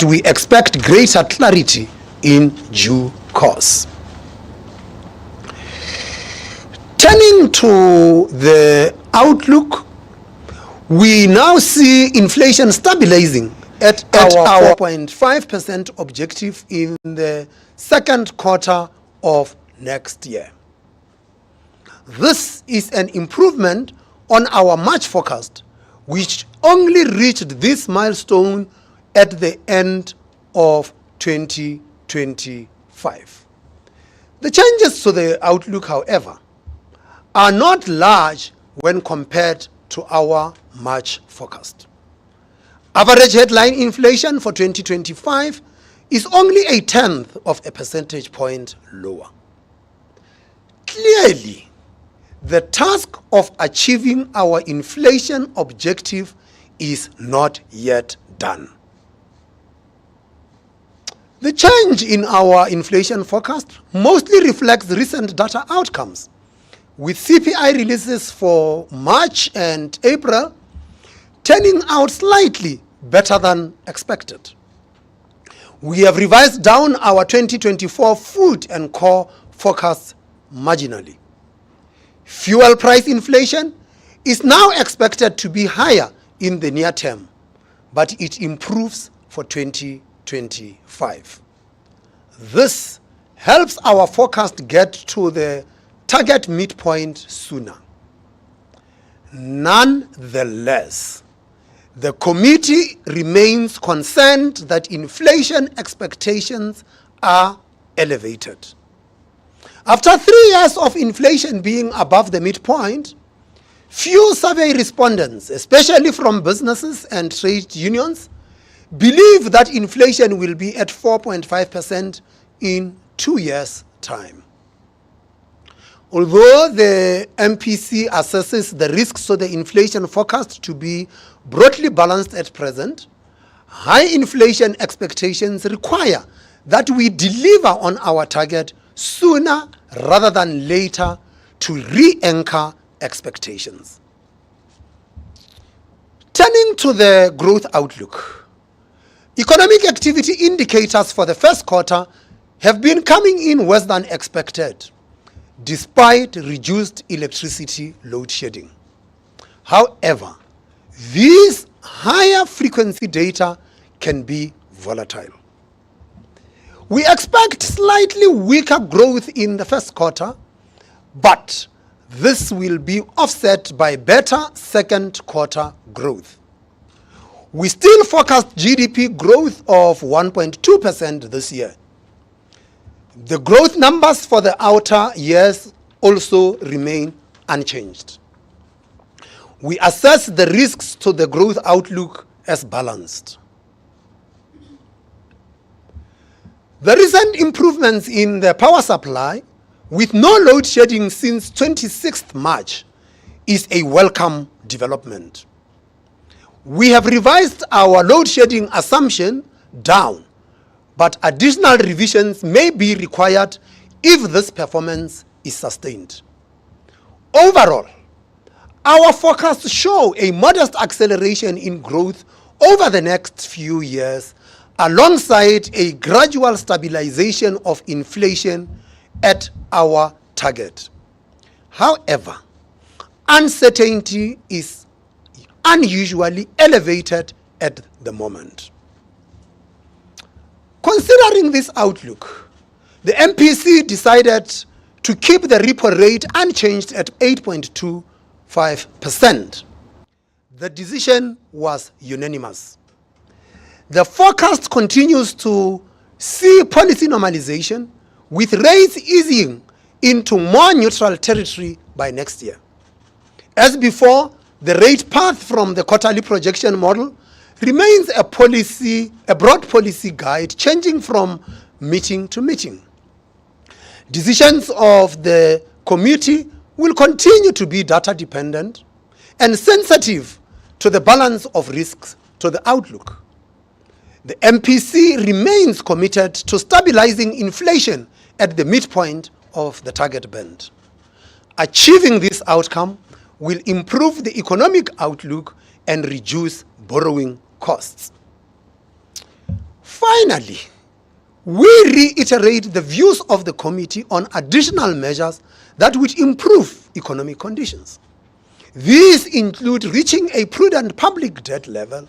We expect greater clarity in due course. Turning to the outlook, we now see inflation stabilizing at our 4.5% objective in the second quarter of next year. This is an improvement on our March forecast, which only reached this milestone at the end of 2025. The changes to the outlook, however, are not large when compared to our March forecast. Average headline inflation for 2025 is only 1/10 of a percentage point lower. Clearly, the task of achieving our inflation objective is not yet done. The change in our inflation forecast mostly reflects recent data outcomes, with CPI releases for March and April turning out slightly better than expected. We have revised down our 2024 food and core forecasts marginally. Fuel price inflation is now expected to be higher in the near term, but it improves for 2025. This helps our forecast get to the target midpoint sooner. Nonetheless, the committee remains concerned that inflation expectations are elevated. After 3 years of inflation being above the midpoint, few survey respondents, especially from businesses and trade unions, believe that inflation will be at 4.5% in 2 years' time. Although the MPC assesses the risks to the inflation forecast to be broadly balanced at present, high inflation expectations require that we deliver on our target sooner rather than later to re-anchor expectations. Turning to the growth outlook, economic activity indicators for the first quarter have been coming in worse than expected, despite reduced electricity load shedding. However, these higher frequency data can be volatile. We expect slightly weaker growth in the first quarter, but this will be offset by better second quarter growth. We still forecast GDP growth of 1.2% this year. The growth numbers for the outer years also remain unchanged. We assess the risks to the growth outlook as balanced. The recent improvements in the power supply, with no load shedding since 26th March, is a welcome development. We have revised our load shedding assumption down, but additional revisions may be required if this performance is sustained. Overall, our forecasts show a modest acceleration in growth over the next few years, alongside a gradual stabilization of inflation at our target. However, uncertainty is unusually elevated at the moment. Considering this outlook, the MPC decided to keep the repo rate unchanged at 8.25%. The decision was unanimous. The forecast continues to see policy normalization, with rates easing into more neutral territory by next year. As before, the rate path from the quarterly projection model remains a broad policy guide, changing from meeting to meeting. Decisions of the committee will continue to be data dependent and sensitive to the balance of risks to the outlook. The MPC remains committed to stabilizing inflation at the midpoint of the target band. Achieving this outcome will improve the economic outlook and reduce borrowing costs. Finally, we reiterate the views of the committee on additional measures that would improve economic conditions. These include reaching a prudent public debt level,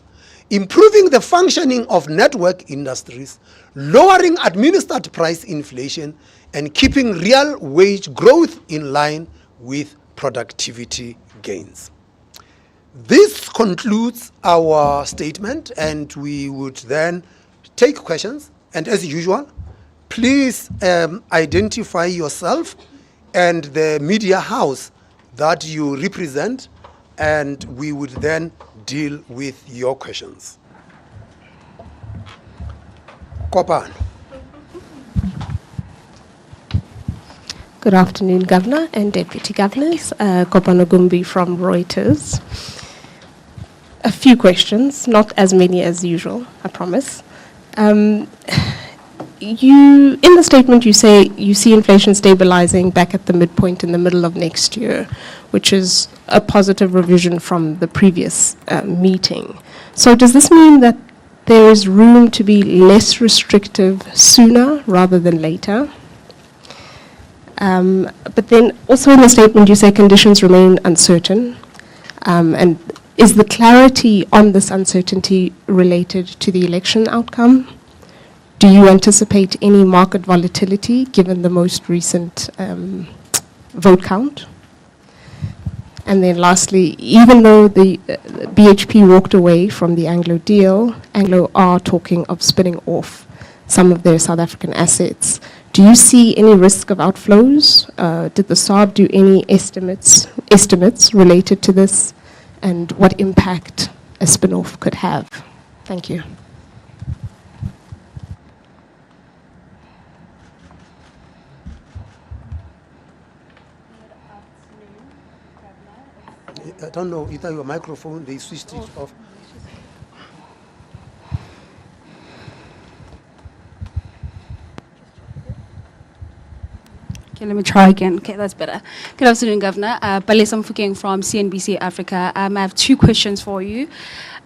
improving the functioning of network industries, lowering administered price inflation, and keeping real wage growth in line with productivity gains. This concludes our statement, and we would then take questions. And as usual, please identify yourself and the media house that you represent, and we would then deal with your questions. Kopano. Good afternoon, Governor and Deputy Governors. Kopano Gumbi from Reuters. A few questions, not as many as usual, I promise. In the statement you say you see inflation stabilizing back at the midpoint in the middle of next year, which is a positive revision from the previous meeting. So does this mean that there is room to be less restrictive sooner rather than later? But then also in the statement you say conditions remain uncertain, and is the clarity on this uncertainty related to the election outcome? Do you anticipate any market volatility given the most recent vote count? And then lastly, even though the BHP walked away from the Anglo deal, Anglo are talking of spinning off some of their South African assets. Do you see any risk of outflows? Did the SARB do any estimates related to this? And what impact a spin-off could have? Thank you. I don't know, either your microphone, they switched it off. Okay, let me try again. Okay, that's better. Good afternoon, Governor. Balesa Mfokeng from CNBC Africa. I have two questions for you.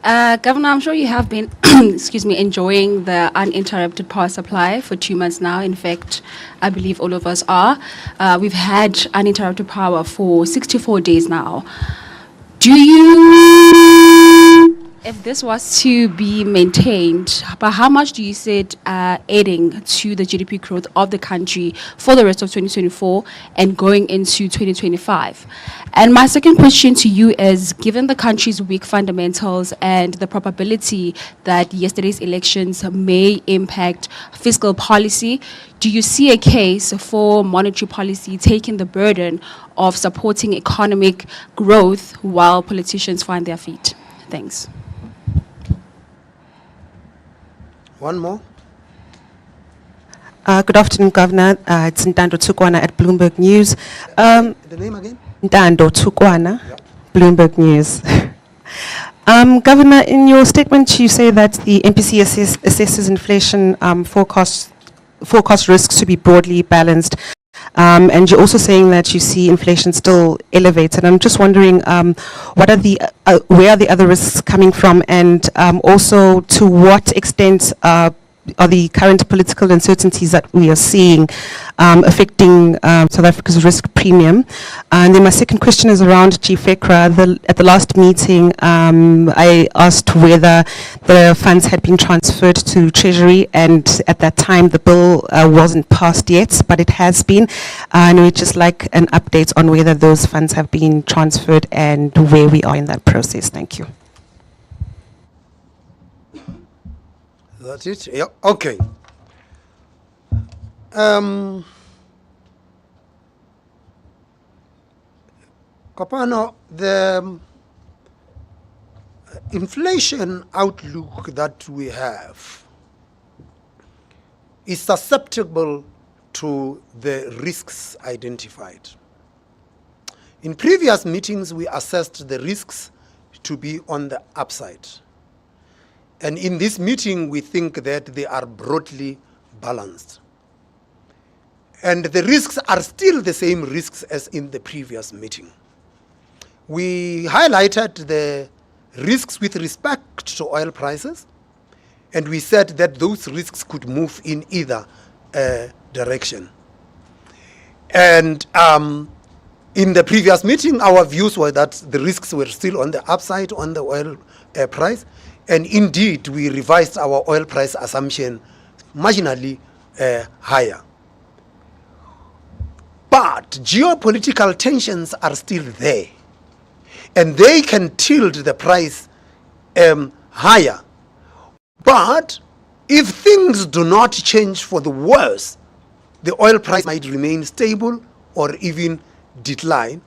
Governor, I'm sure you have been, enjoying the uninterrupted power supply for 2 months now. In fact, I believe all of us are. We've had uninterrupted power for 64 days now. If this was to be maintained, by how much do you see it adding to the GDP growth of the country for the rest of 2024 and going into 2025? And my second question to you is, given the country's weak fundamentals and the probability that yesterday's elections may impact fiscal policy, do you see a case for monetary policy taking the burden of supporting economic growth while politicians find their feet? Thanks. One more. Good afternoon, Governor. It's Ntando Tukwana at Bloomberg News. The name again? Ntando Tukwana, Yep. Bloomberg News. Governor, in your statement, you say that the MPC assesses inflation forecast risks to be broadly balanced. And you're also saying that you see inflation still elevated. I'm just wondering, where are the other risks coming from, and also to what extent are the current political uncertainties that we are seeing affecting South Africa's risk premium? And then my second question is around GFECRA. At the last meeting, I asked whether the funds had been transferred to Treasury, and at that time the bill wasn't passed yet, but it has been. And we'd just like an update on whether those funds have been transferred and where we are in that process. Thank you. That's it? Yeah, okay. Kopano, the inflation outlook that we have is susceptible to the risks identified. In previous meetings, we assessed the risks to be on the upside. And in this meeting, we think that they are broadly balanced. And the risks are still the same risks as in the previous meeting. We highlighted the risks with respect to oil prices, and we said that those risks could move in either direction. And in the previous meeting, our views were that the risks were still on the upside on the oil price, and indeed we revised our oil price assumption marginally higher. But geopolitical tensions are still there, and they can tilt the price higher. But if things do not change for the worse, the oil price might remain stable or even decline.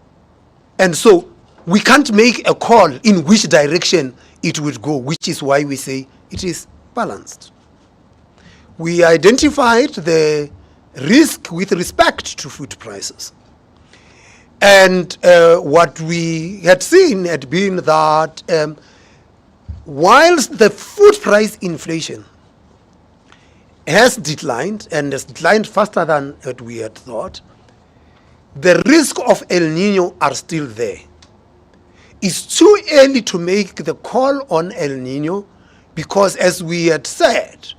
And so we can't make a call in which direction it would go, which is why we say it is balanced. We identified the risk with respect to food prices. And what we had seen had been that whilst the food price inflation has declined, and has declined faster than what we had thought, the risk of El Nino are still there. It's too early to make the call on El Nino because, as we had said,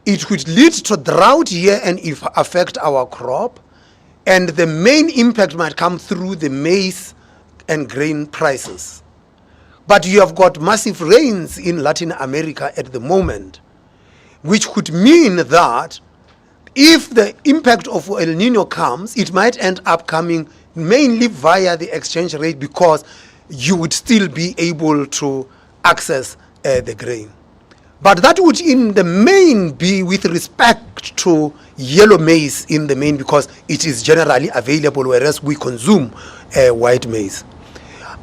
it could lead to drought here and affect our crop, and the main impact might come through the maize and grain prices. But you have got massive rains in Latin America at the moment, which could mean that if the impact of El Nino comes, it might end up coming mainly via the exchange rate, because you would still be able to access the grain. But that would in the main be with respect to yellow maize in the main, because it is generally available, whereas we consume white maize.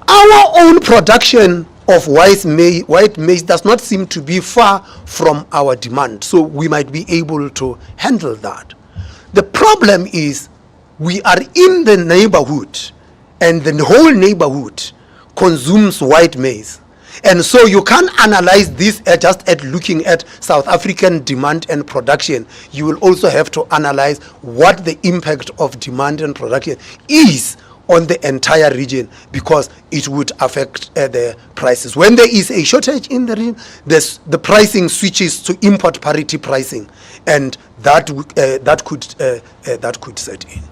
Our own production of white maize does not seem to be far from our demand, so we might be able to handle that. The problem is we are in the neighborhood, and the whole neighborhood consumes white maize. And so you can't analyze this just at looking at South African demand and production. You will also have to analyze what the impact of demand and production is on the entire region, because it would affect the prices. When there is a shortage in the region, the pricing switches to import parity pricing, and that could set in.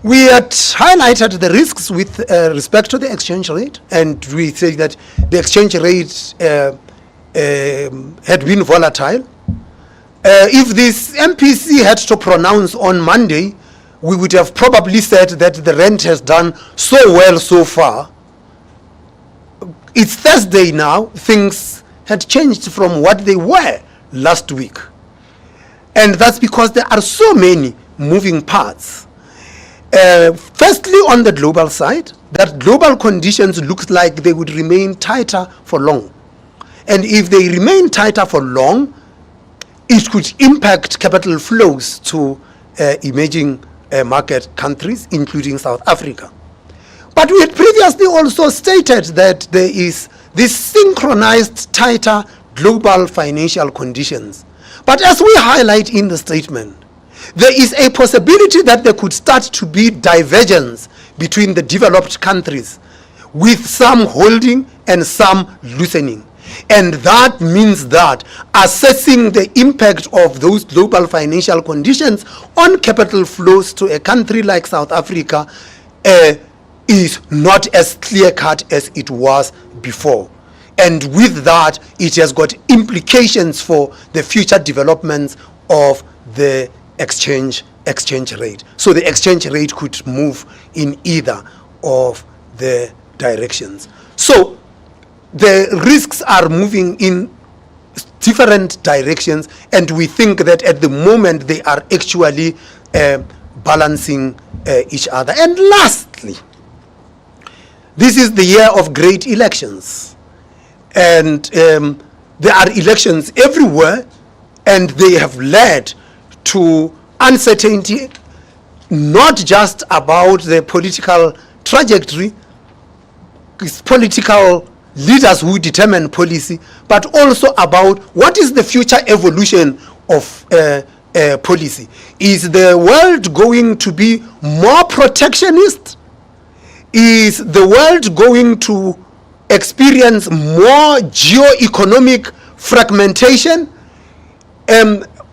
We had highlighted the risks with respect to the exchange rate, and we say that the exchange rate had been volatile. If this MPC had to pronounce on Monday, we would have probably said that the rand has done so well so far. It's Thursday now. Things had changed from what they were last week. And that's because there are so many moving parts. Firstly, on the global side, that global conditions look like they would remain tighter for long. And if they remain tighter for long, it could impact capital flows to emerging market countries, including South Africa. But we had previously also stated that there is this synchronized tighter global financial conditions. But as we highlight in the statement, there is a possibility that there could start to be divergence between the developed countries, with some holding and some loosening. And that means that assessing the impact of those global financial conditions on capital flows to a country like South Africa is not as clear-cut as it was before. And with that, it has got implications for the future developments of the exchange rate. So the exchange rate could move in either of the directions. So the risks are moving in different directions, and we think that at the moment they are actually balancing each other. And lastly, this is the year of great elections, and there are elections everywhere, and they have led to uncertainty, not just about the political trajectory, it's political leaders who determine policy, but also about what is the future evolution of policy. Is the world going to be more protectionist? Is the world going to experience more geo-economic fragmentation,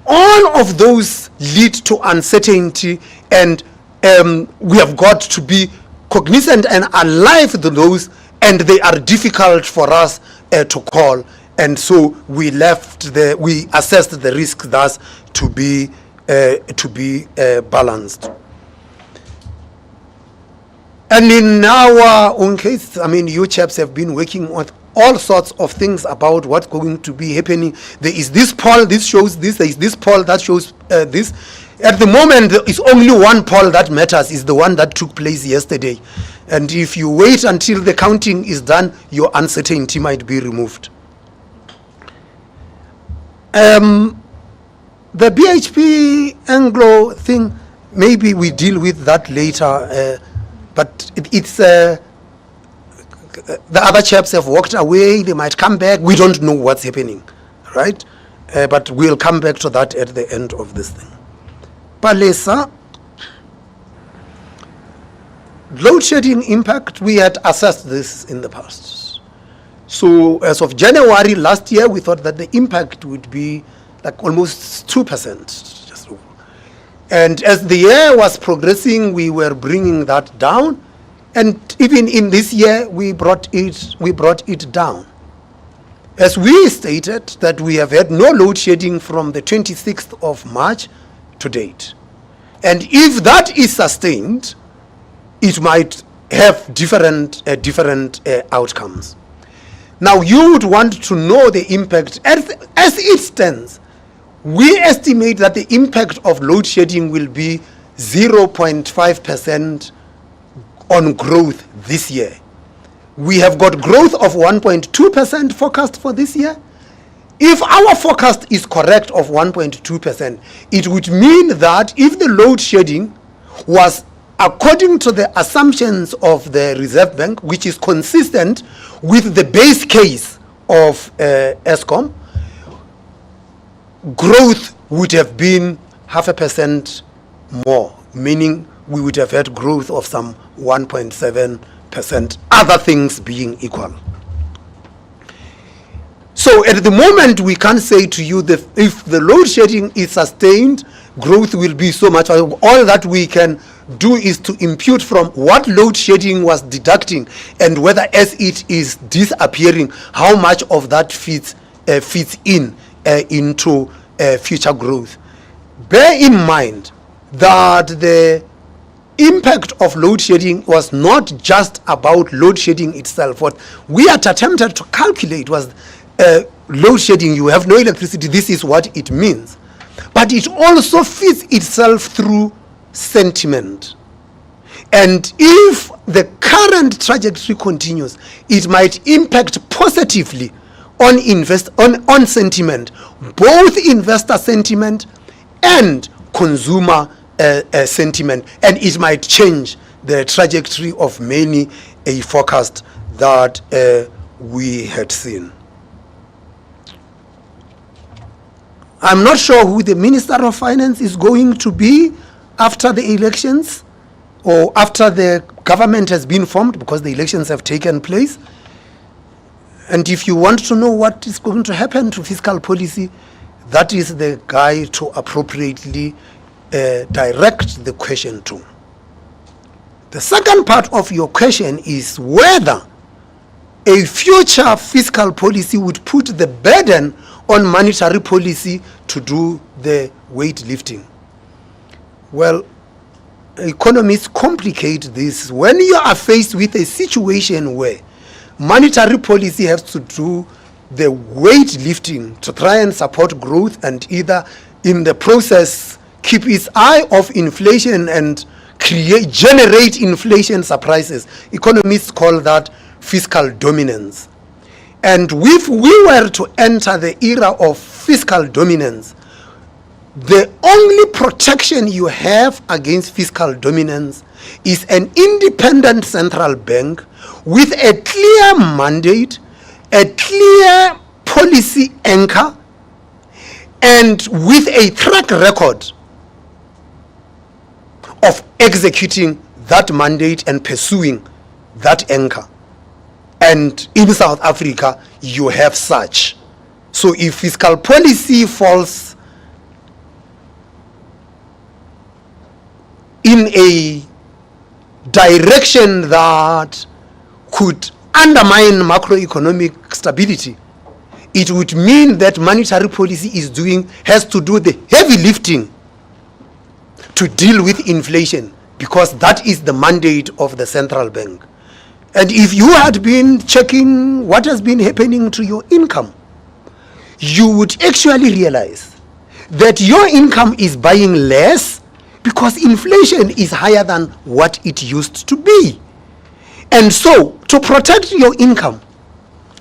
all of those lead to uncertainty, and we have got to be cognizant and alive to those, and they are difficult for us to call, and so we assessed the risk thus to be balanced. And in our own case, I mean, you chaps have been working on all sorts of things about what's going to be happening. There is this poll, this shows this, there is this poll that shows this. At the moment, there is only one poll that matters, is the one that took place yesterday. And if you wait until the counting is done, your uncertainty might be removed. The BHP Anglo thing, maybe we deal with that later, but it's the other chaps have walked away, they might come back, we don't know what's happening, right? But we'll come back to that at the end of this thing. Palesa, load shedding impact, we had assessed this in the past. So as of January last year, we thought that the impact would be like almost 2%. And as the year was progressing, we were bringing that down. And even in this year, we brought it down. As we stated that we have had no load shedding from the 26th of March to date. And if that is sustained, it might have different outcomes. Now, you would want to know the impact. As it stands, we estimate that the impact of load shedding will be 0.5% on growth this year. We have got growth of 1.2% forecast for this year. If our forecast is correct of 1.2%, it would mean that if the load shedding was according to the assumptions of the Reserve Bank, which is consistent with the base case of Eskom, growth would have been 0.5% more, meaning we would have had growth of some 1.7%, other things being equal. So at the moment, we can't say to you that if the load shedding is sustained, growth will be so much. All that we can do is to impute from what load shedding was deducting and whether as it is disappearing, how much of that fits into future growth. Bear in mind that the impact of load shedding was not just about load shedding itself. What we had attempted to calculate was load shedding, you have no electricity, this is what it means. But it also fits itself through sentiment. And if the current trajectory continues, it might impact positively on sentiment, both investor sentiment and consumer sentiment, and it might change the trajectory of many a forecast that we had seen. I'm not sure who the Minister of Finance is going to be after the elections or after the government has been formed, because the elections have taken place. And if you want to know what is going to happen to fiscal policy, that is the guy to appropriately direct the question to. The second part of your question is whether a future fiscal policy would put the burden on monetary policy to do the weight lifting. Well, economists complicate this. When you are faced with a situation where monetary policy has to do the weight lifting to try and support growth and either in the process keep its eye off inflation and generate inflation surprises, economists call that fiscal dominance. And if we were to enter the era of fiscal dominance, the only protection you have against fiscal dominance is an independent central bank with a clear mandate, a clear policy anchor, and with a track record of executing that mandate and pursuing that anchor. And in South Africa, you have such. So if fiscal policy falls in a direction that could undermine macroeconomic stability, it would mean that monetary policy has to do the heavy lifting to deal with inflation, because that is the mandate of the central bank. And if you had been checking what has been happening to your income, you would actually realize that your income is buying less because inflation is higher than what it used to be. And so, to protect your income,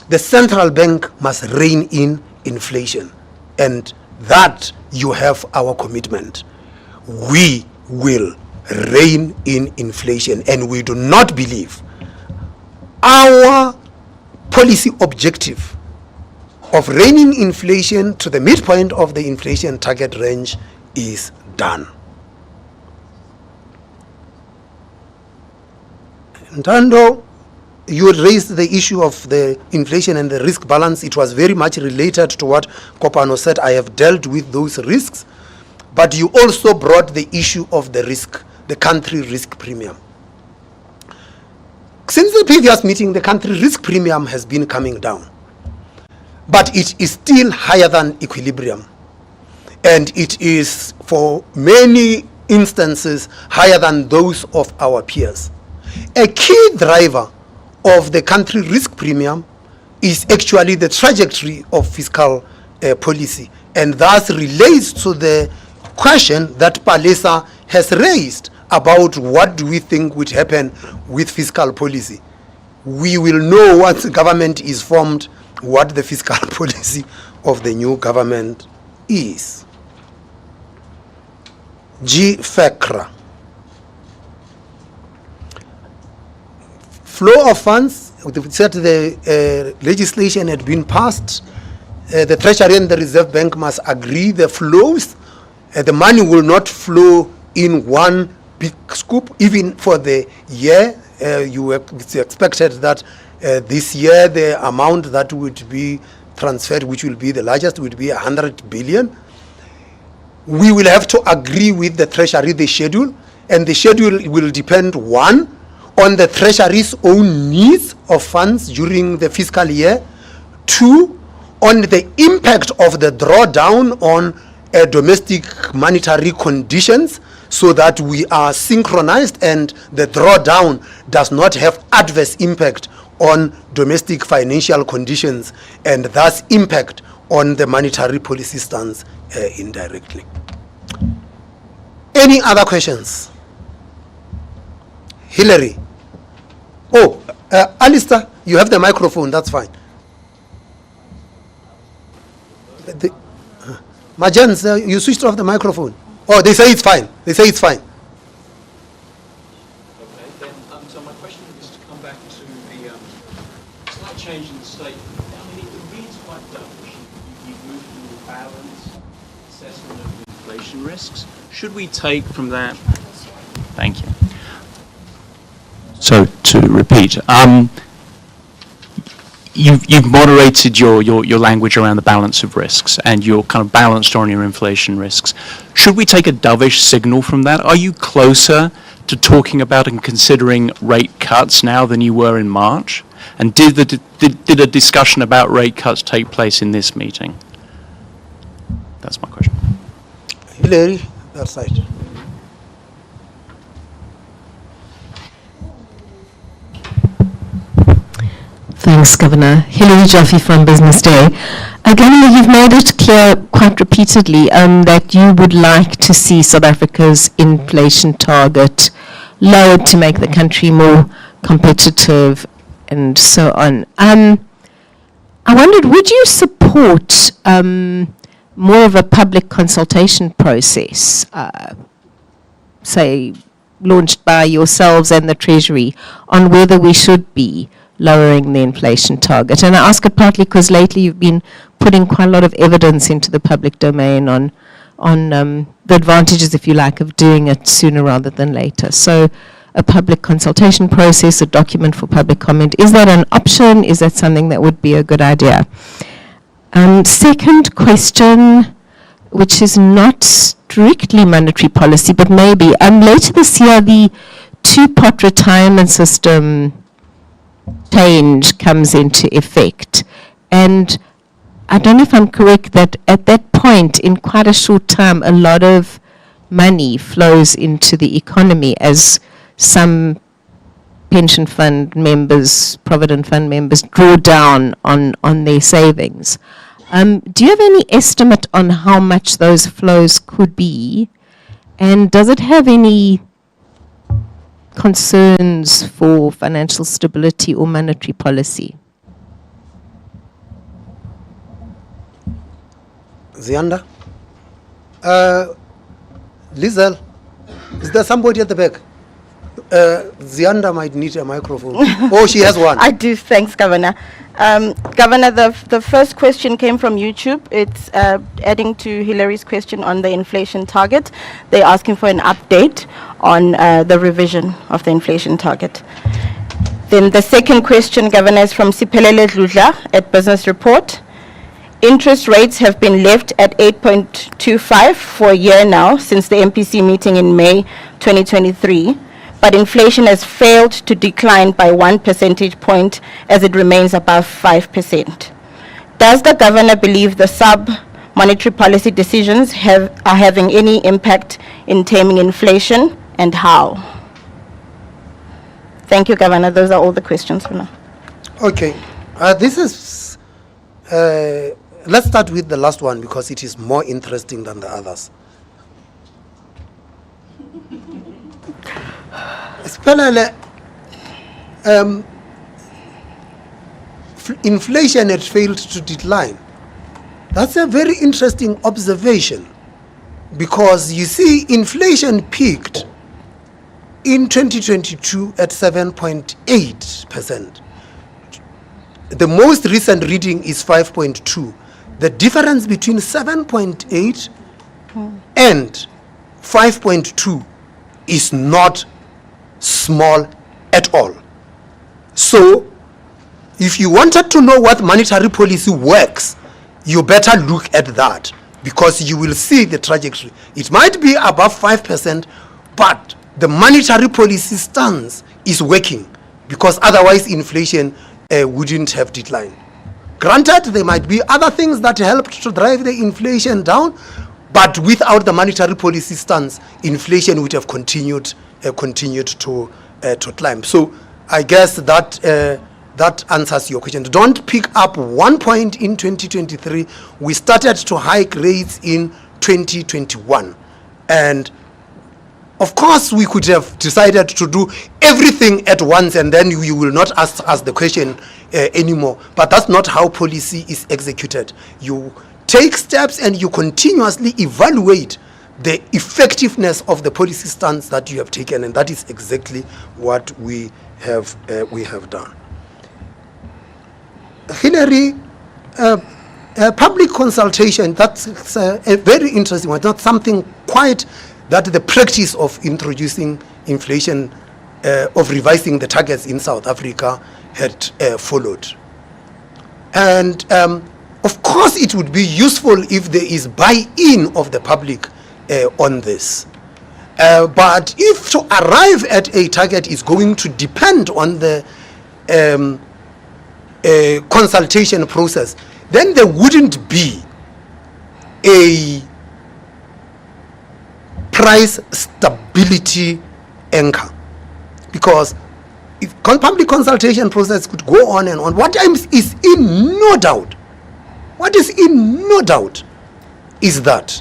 the central bank must rein in inflation. And that you have our commitment. We will rein in inflation, and we do not believe our policy objective of reining inflation to the midpoint of the inflation target range is done. Ntando, you raised the issue of the inflation and the risk balance. It was very much related to what Kopano said. I have dealt with those risks, but you also brought the issue of the risk, the country risk premium. Since the previous meeting, the country risk premium has been coming down, but it is still higher than equilibrium, and it is for many instances higher than those of our peers. A key driver of the country risk premium is actually the trajectory of fiscal policy, and thus relates to the question that Palesa has raised about what do we think would happen with fiscal policy. We will know once the government is formed what the fiscal policy of the new government is. G. FECRA. Flow of funds, we said the legislation had been passed. The Treasury and the Reserve Bank must agree the flows. The money will not flow in one big scoop, even for the year. It's expected that this year the amount that would be transferred, which will be the largest, would be 100 billion. We will have to agree with the Treasury the schedule, and the schedule will depend, one, on the Treasury's own needs of funds during the fiscal year, two, on the impact of the drawdown on domestic monetary conditions, so that we are synchronized and the drawdown does not have adverse impact on domestic financial conditions, and thus impact on the monetary policy stance indirectly. Any other questions? Hillary. Oh, Alistair, you have the microphone, that's fine. Majans, you switched off the microphone. Oh, they say it's fine. They say it's fine. Okay, then, so my question is to come back to the slight change in the statement. I mean, it reads quite dovish. You've moved from the balance assessment of inflation risks. Should we take from that? Thank you. So, to repeat, you've moderated your language around the balance of risks, and you're kind of balanced on your inflation risks. Should we take a dovish signal from that? Are you closer to talking about and considering rate cuts now than you were in March? And did a discussion about rate cuts take place in this meeting? That's my question. Hillary, that side. Thanks, Governor. Hilary Jaffe from Business Day. Governor, you've made it clear quite repeatedly that you would like to see South Africa's inflation target lowered to make the country more competitive and so on. I wondered, would you support more of a public consultation process, say, launched by yourselves and the Treasury, on whether we should be lowering the inflation target? And I ask it partly because lately you've been putting quite a lot of evidence into the public domain on the advantages, if you like, of doing it sooner rather than later. So a public consultation process, a document for public comment, is that an option? Is that something that would be a good idea? Second question, which is not strictly monetary policy, but maybe. Later this year, the two-pot retirement system change comes into effect. And I don't know if I'm correct that at that point, in quite a short time, a lot of money flows into the economy as some pension fund members, provident fund members, draw down on their savings. Do you have any estimate on how much those flows could be? And does it have any concerns for financial stability or monetary policy? Zianda? Lizel, is there somebody at the back? Zianda might need a microphone. Oh, she has one. I do, thanks, Governor. Governor, the first question came from YouTube. It's adding to Hillary's question on the inflation target. They're asking for an update on the revision of the inflation target. Then the second question, Governor, is from Siphelele Dludla at Business Report. Interest rates have been left at 8.25 for a year now, since the MPC meeting in May 2023. But inflation has failed to decline by 1 percentage point as it remains above 5%. Does the Governor believe the sub-monetary policy decisions are having any impact in taming inflation, and how? Thank you, Governor. Those are all the questions for now. Okay. Let's start with the last one because it is more interesting than the others. Spelele, inflation had failed to decline. That's a very interesting observation because you see inflation peaked in 2022 at 7.8%. The most recent reading is 5.2. The difference between 7.8 and 5.2 is not small at all. So, if you wanted to know what monetary policy works, you better look at that because you will see the trajectory. It might be above 5%, but the monetary policy stance is working because otherwise inflation wouldn't have declined. Granted, there might be other things that helped to drive the inflation down, but without the monetary policy stance, inflation would have continued to climb. So I guess that that answers your question. Don't pick up 1 point in 2023. We started to hike rates in 2021, and of course, we could have decided to do everything at once and then you will not ask us the question anymore. But that's not how policy is executed. You take steps and you continuously evaluate the effectiveness of the policy stance that you have taken, and that is exactly what we have done. Hillary, public consultation, that's a very interesting one. Not something quite that the practice of introducing inflation, of revising the targets in South Africa had followed. And of course it would be useful if there is buy-in of the public on this. But if to arrive at a target is going to depend on the consultation process, then there wouldn't be a price stability anchor, because if public consultation process could go on and on, what is in no doubt is that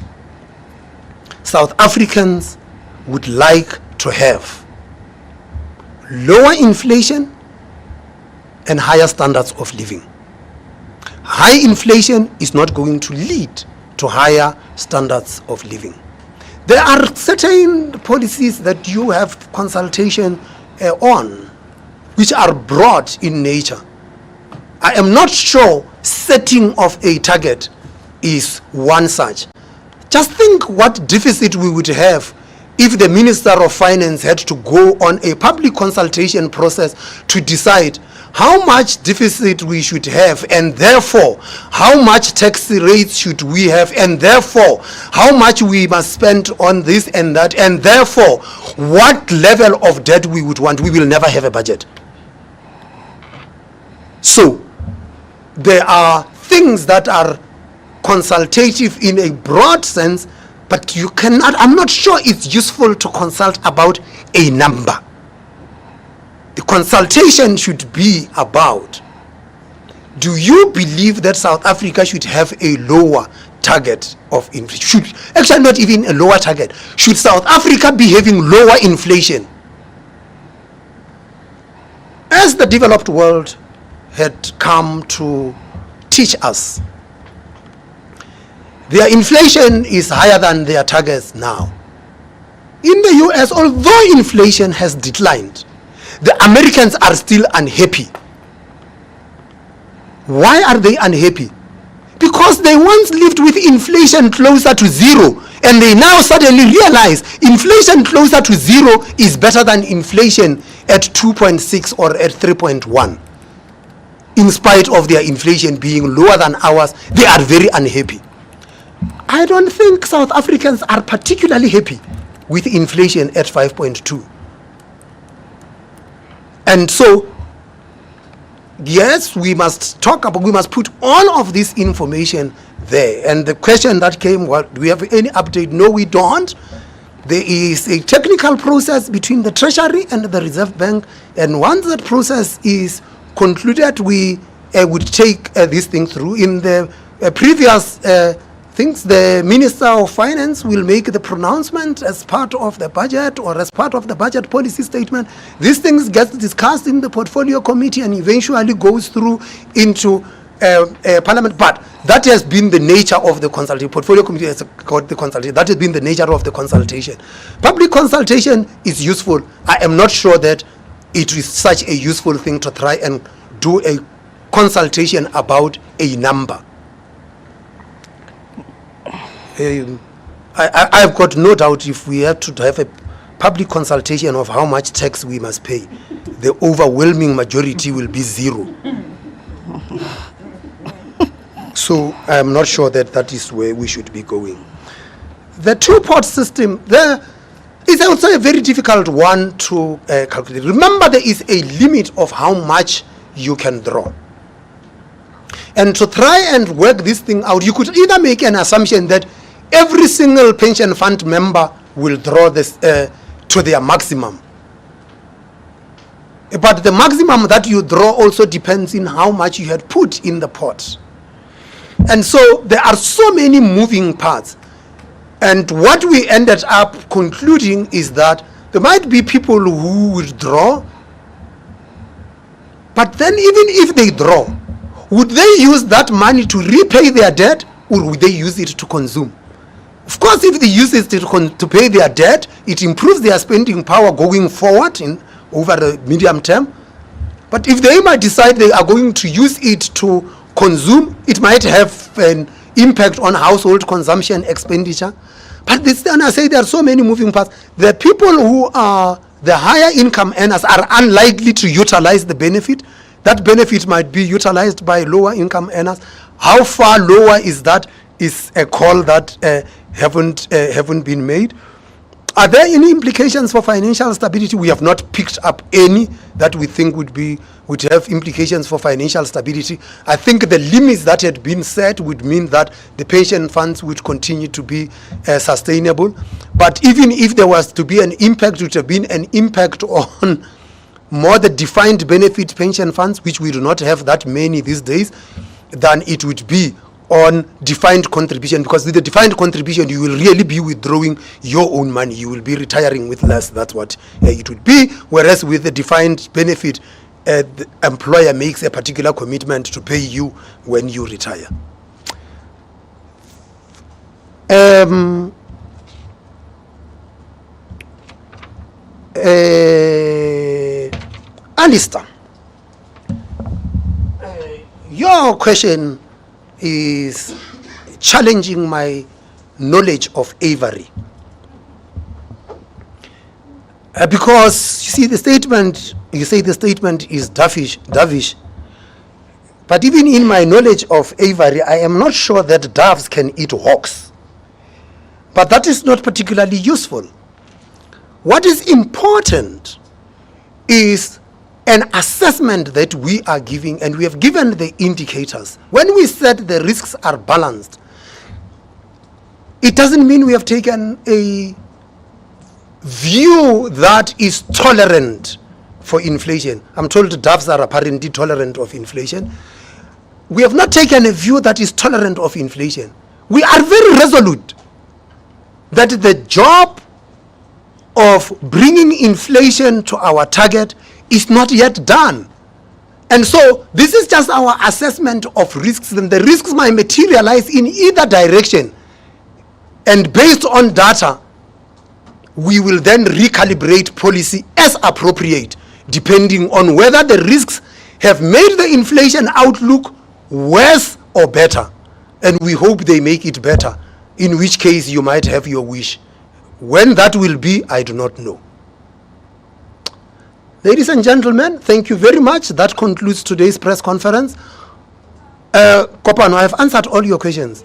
South Africans would like to have lower inflation and higher standards of living. High inflation is not going to lead to higher standards of living. There are certain policies that you have consultation on, which are broad in nature. I am not sure setting of a target is one such. Just think what deficit we would have if the Minister of Finance had to go on a public consultation process to decide how much deficit we should have, and therefore how much tax rates should we have, and therefore how much we must spend on this and that, and therefore what level of debt we would want, we will never have a budget. So there are things that are consultative in a broad sense, but you cannot, I'm not sure it's useful to consult about a number. The consultation should be about, do you believe that South Africa should have a lower target of inflation? Actually, not even a lower target. Should South Africa be having lower inflation? As the developed world had come to teach us, their inflation is higher than their targets now. In the US, although inflation has declined, the Americans are still unhappy. Why are they unhappy? Because they once lived with inflation closer to zero, and they now suddenly realize inflation closer to zero is better than inflation at 2.6 or at 3.1. In spite of their inflation being lower than ours, they are very unhappy. I don't think South Africans are particularly happy with inflation at 5.2. And so, yes, we must talk about, we must put all of this information there. And the question that came, well, do we have any update? No, we don't. There is a technical process between the Treasury and the Reserve Bank, and once that process is concluded, we would take this thing through. In the previous things, the Minister of Finance will make the pronouncement as part of the budget or as part of the budget policy statement. These things get discussed in the portfolio committee and eventually goes through into Parliament. But that has been the nature of the consultation. Portfolio committee has got the consultation. That has been the nature of the consultation. Public consultation is useful. I am not sure that it is such a useful thing to try and do a consultation about a number. I've got no doubt if we have to have a public consultation of how much tax we must pay, the overwhelming majority will be zero. So I'm not sure that that is where we should be going. The two-pot system, there is also a very difficult one to calculate. Remember, there is a limit of how much you can draw. And to try and work this thing out, you could either make an assumption that every single pension fund member will draw this to their maximum. But the maximum that you draw also depends on how much you had put in the pot. And so there are so many moving parts. And what we ended up concluding is that there might be people who withdraw, but then even if they draw, would they use that money to repay their debt, or would they use it to consume? Of course, if they use it to pay their debt, it improves their spending power going forward over the medium term. But if they might decide they are going to use it to consume, it might have an impact on household consumption expenditure. But this, and I say there are so many moving parts. The people who are the higher income earners are unlikely to utilize the benefit. That benefit might be utilized by lower income earners. How far lower is that is a call that haven't been made. Are there any implications for financial stability? We have not picked up any that we think would have implications for financial stability. I think the limits that had been set would mean that the pension funds would continue to be sustainable. But even if there was to be an impact, it would have been an impact on more the defined benefit pension funds, which we do not have that many these days, than it would be on defined contribution, because with the defined contribution you will really be withdrawing your own money, you will be retiring with less. That's what it would be. Whereas with the defined benefit, the employer makes a particular commitment to pay you when you retire. Alistair, your question is challenging my knowledge of Avery. Because, you see, the statement You say the statement is dovish. But even in my knowledge of aviary, I am not sure that doves can eat hawks. But that is not particularly useful. What is important is an assessment that we are giving, and we have given the indicators. When we said the risks are balanced, it doesn't mean we have taken a view that is tolerant for inflation. I'm told doves are apparently tolerant of inflation. We have not taken a view that is tolerant of inflation. We are very resolute that the job of bringing inflation to our target is not yet done. And so this is just our assessment of risks, and the risks might materialize in either direction. And based on data, we will then recalibrate policy as appropriate, depending on whether the risks have made the inflation outlook worse or better. And we hope they make it better, in which case you might have your wish. When that will be, I do not know. Ladies and gentlemen, thank you very much. That concludes today's press conference. Kopano, I have answered all your questions.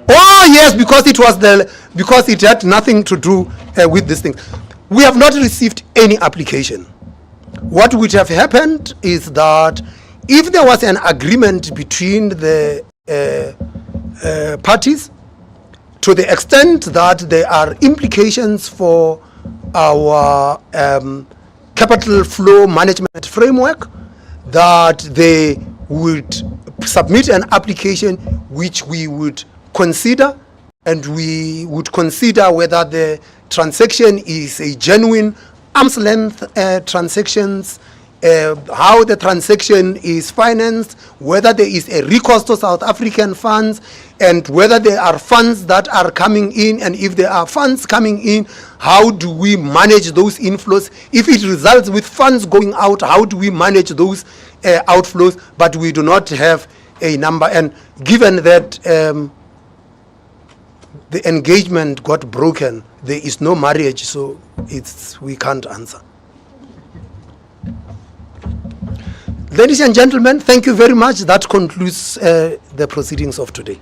Oh yes, because it had nothing to do with this thing. We have not received any application. What would have happened is that if there was an agreement between the parties, to the extent that there are implications for our capital flow management framework, that they would submit an application which we would consider, and we would consider whether the transaction is a genuine arm's length transactions, how the transaction is financed, whether there is a recourse to South African funds, and whether there are funds that are coming in, and if there are funds coming in, how do we manage those inflows? If it results with funds going out, how do we manage those outflows? But we do not have a number, and given that the engagement got broken, there is no marriage, so we can't answer. Ladies and gentlemen, thank you very much. That concludes the proceedings of today.